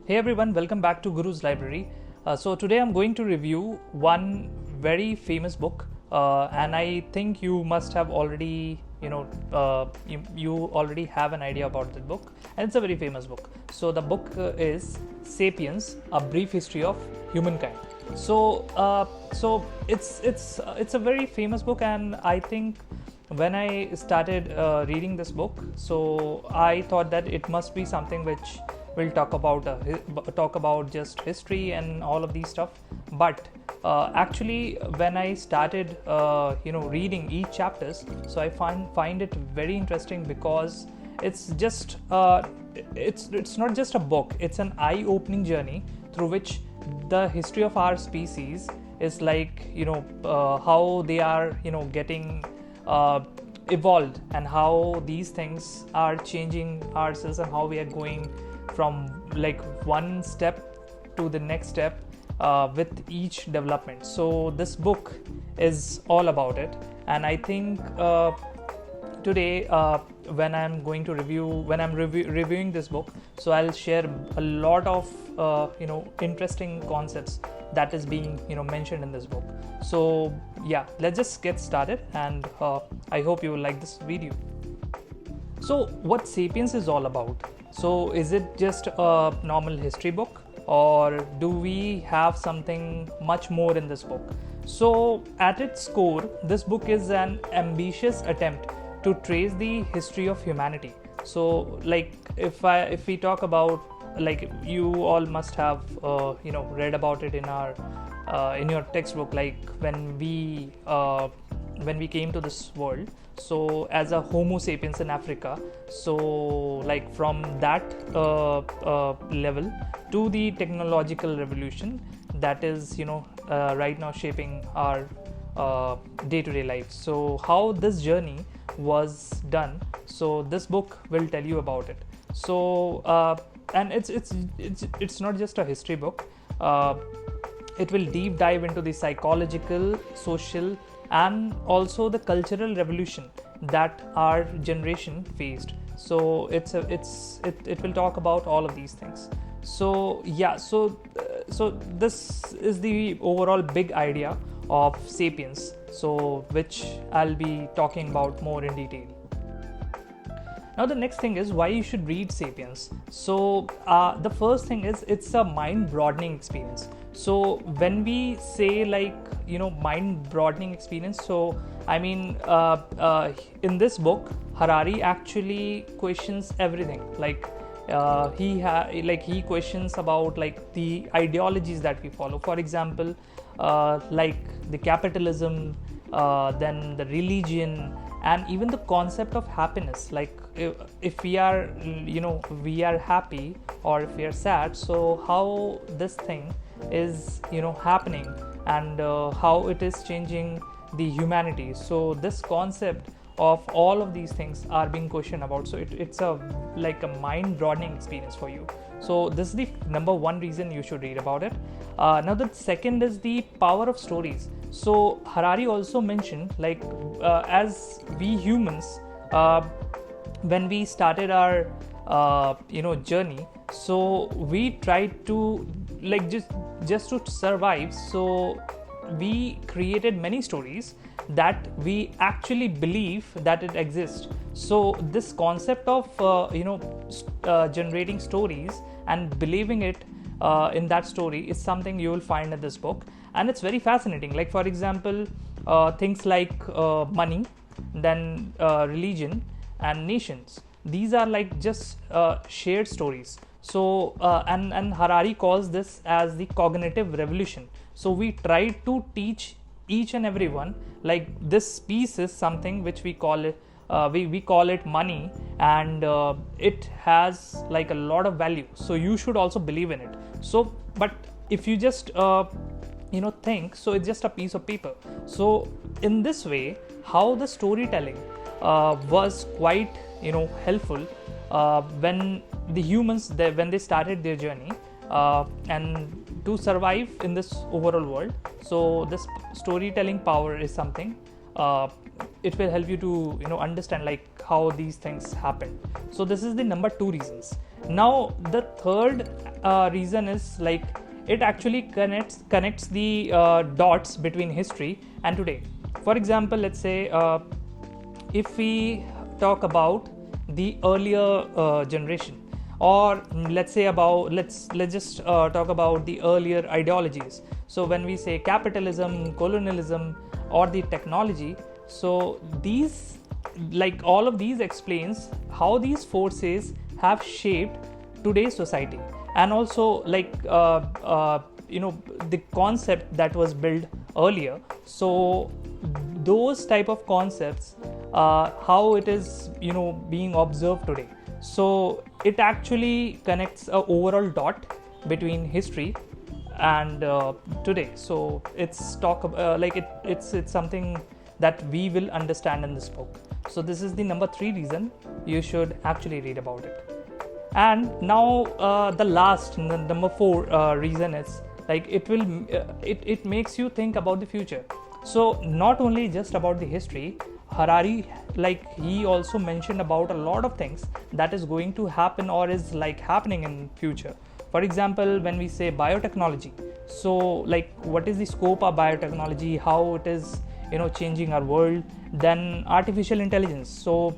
Hey everyone, welcome back to Guru's Library. So today I'm going to review one very famous book, and I think you must have already, you already have an idea about the book, and it's a very famous book. So the book is Sapiens: A Brief History of Humankind. So it's a very famous book, and I think when I started reading this book, so I thought that it must be something which will talk about just history and all of these stuff. But actually, when I started reading each chapters, so I find it very interesting because it's just it's not just a book, it's an eye-opening journey through which the history of our species is like how they are getting evolved, and how these things are changing ourselves, and how we are going from like one step to the next step with each development. So this book is all about it, and I think today when I'm reviewing this book, so I'll share a lot of interesting concepts that is being mentioned in this book. So yeah, let's just get started, and I hope you will like this video. So what Sapiens is all about? So is it just a normal history book, or do we have something much more in this book? So at its core, this book is an ambitious attempt to trace the history of humanity. So like if we talk about, like, you all must have read about it in your textbook, like when we came to this world, so as a Homo sapiens in Africa, so like from that level to the technological revolution that is right now shaping our day-to-day life. So how this journey was done, so this book will tell you about it. So and it's not just a history book. It will deep dive into the psychological, social, and also the cultural revolution that our generation faced. So it will talk about all of these things. So yeah, so this is the overall big idea of Sapiens, so which I'll be talking about more in detail. Now the next thing is why you should read Sapiens. So the first thing is it's a mind-broadening experience. So when we say like mind-broadening experience, so I mean in this book Harari actually questions everything. Like he questions about like the ideologies that we follow. For example, like the capitalism, then the religion, and even the concept of happiness. Like if we are we are happy, or if we are sad, so how this thing is happening, and how it is changing the humanity. So this concept of all of these things are being questioned about. So it's a mind-broadening experience for you. So this is the number one reason you should read about it. Now the second is the power of stories. So Harari also mentioned like as we humans, when we started our journey, so we tried to like just to survive. So we created many stories that we actually believe that it exists. So this concept of generating stories and believing it in that story is something you will find in this book, and it's very fascinating. Like for example, things like money, then religion and nations, these are like just shared stories. So and Harari calls this as the cognitive revolution. So we try to teach each and everyone like this piece is something which we call it we call it money, and it has like a lot of value, so you should also believe in it. So but if you just think, so it's just a piece of paper. So in this way, how the storytelling was quite helpful when the humans when they started their journey and to survive in this overall world. So this storytelling power is something it will help you to understand like how these things happen. So this is the number 2 reasons. Now the third reason is like it actually connects the dots between history and today. For example, let's say if we talk about the earlier generation, or let's just talk about the earlier ideologies. So when we say capitalism, colonialism, or the technology, so these, like all of these explains how these forces have shaped today's society, and also like the concept that was built earlier. So those type of concepts, how it is being observed today. So it actually connects a overall dot between history and today. So it's it's something that we will understand in this book. So this is the number 3 reason you should actually read about it. And now the last, number 4 reason is like it makes you think about the future. So not only just about the history, Harari, like he also mentioned about a lot of things that is going to happen or is like happening in future. For example, when we say biotechnology, so like what is the scope of biotechnology, how it is changing our world. Then artificial intelligence, so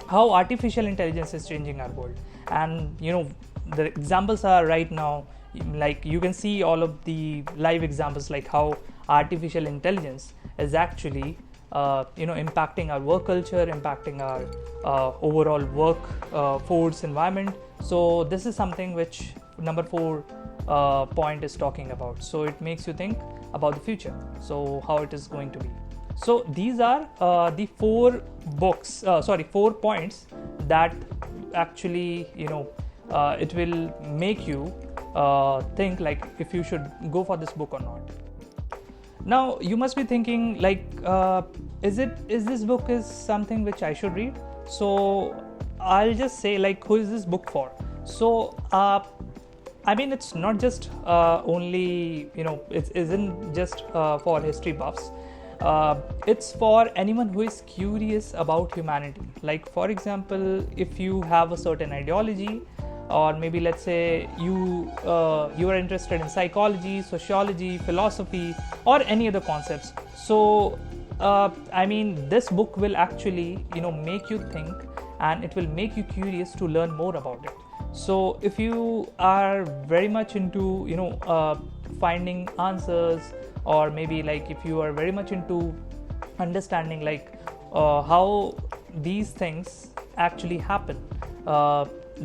how artificial intelligence is changing our world. And the examples are right now, like you can see all of the live examples, like how artificial intelligence is actually impacting our work culture, impacting our overall work force environment. So this is something which number 4 point is talking about. So it makes you think about the future, so how it is going to be. So these are the 4 points that actually it will make you think like if you should go for this book or not. Now you must be thinking like is this book is something which I should read? So I'll just say, like, who is this book for? So I mean, it's not just only it isn't just for history buffs. It's for anyone who is curious about humanity. Like, for example, if you have a certain ideology, or maybe let's say you are interested in psychology, sociology, philosophy, or any other concepts. So I mean, this book will actually make you think, and it will make you curious to learn more about it. So if you are very much into finding answers, or maybe like if you are very much into understanding like how these things actually happen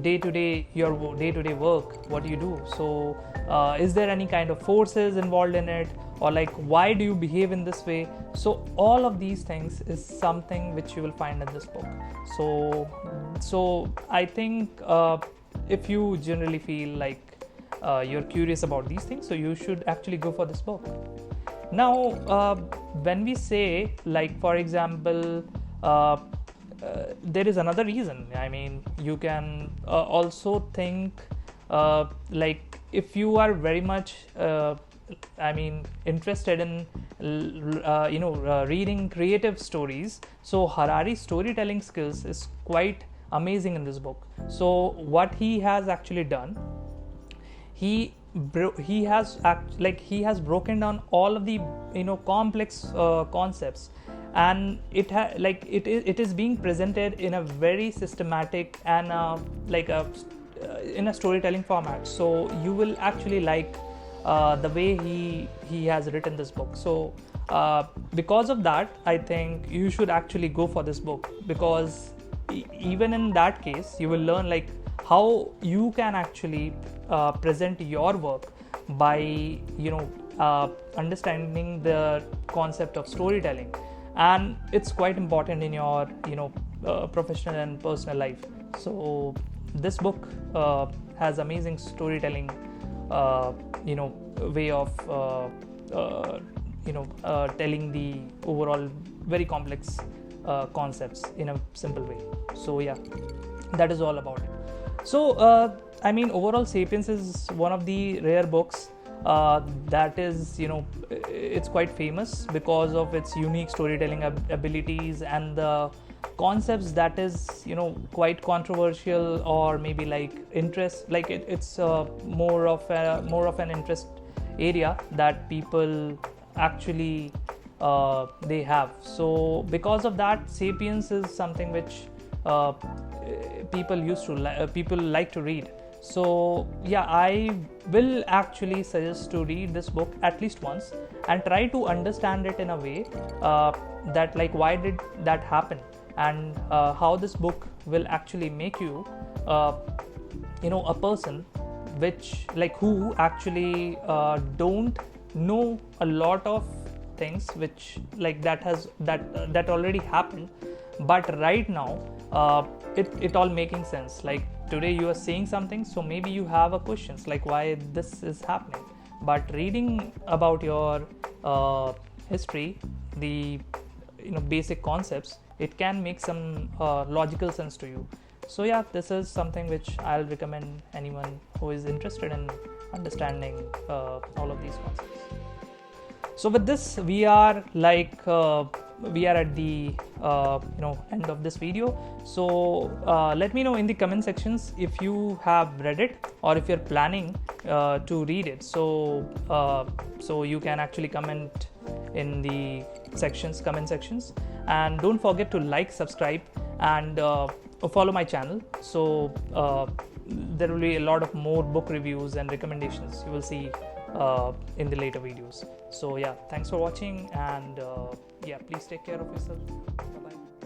day-to-day, your day-to-day work, what do you do? So is there any kind of forces involved in it, or like why do you behave in this way? So all of these things is something which you will find in this book. So I think if you generally feel like you're curious about these things, so you should actually go for this book. Now when we say, like, for example, there is another reason. I mean, you can also think like if you are very much interested in reading creative stories, so Harari's storytelling skills is quite amazing in this book. So what he has actually done, he has broken down all of the complex concepts, and it is being presented in a very systematic and in a storytelling format. So you will actually like the way he has written this book. So because of that, I think you should actually go for this book, because even in that case you will learn like how you can actually present your work by understanding the concept of storytelling, and it's quite important in your professional and personal life. So this book has amazing storytelling way of telling the overall very complex concepts in a simple way. So yeah, that is all about it. So I mean, overall, Sapiens is one of the rare books that is it's quite famous because of its unique storytelling abilities and the concepts that is quite controversial, or maybe like interest, like it's more of an interest area that people actually they have. So because of that, Sapiens is something which people like to read. So yeah, I will actually suggest to read this book at least once and try to understand it in a way that like why did that happen, and how this book will actually make you a person which like who actually don't know a lot of things which like that already happened, but right now it all making sense. Like today you are saying something, so maybe you have a questions like why this is happening, but reading about your history, the basic concepts, it can make some logical sense to you. So yeah, this is something which I'll recommend anyone who is interested in understanding all of these concepts. So with this, we are at the end of this video. So let me know in the comment sections if you have read it or if you're planning to read it. So you can actually comment in the comment sections, and don't forget to like, subscribe, and follow my channel. So there will be a lot of more book reviews and recommendations you will see in the later videos. So yeah, thanks for watching, and yeah, please take care of yourself. Bye bye.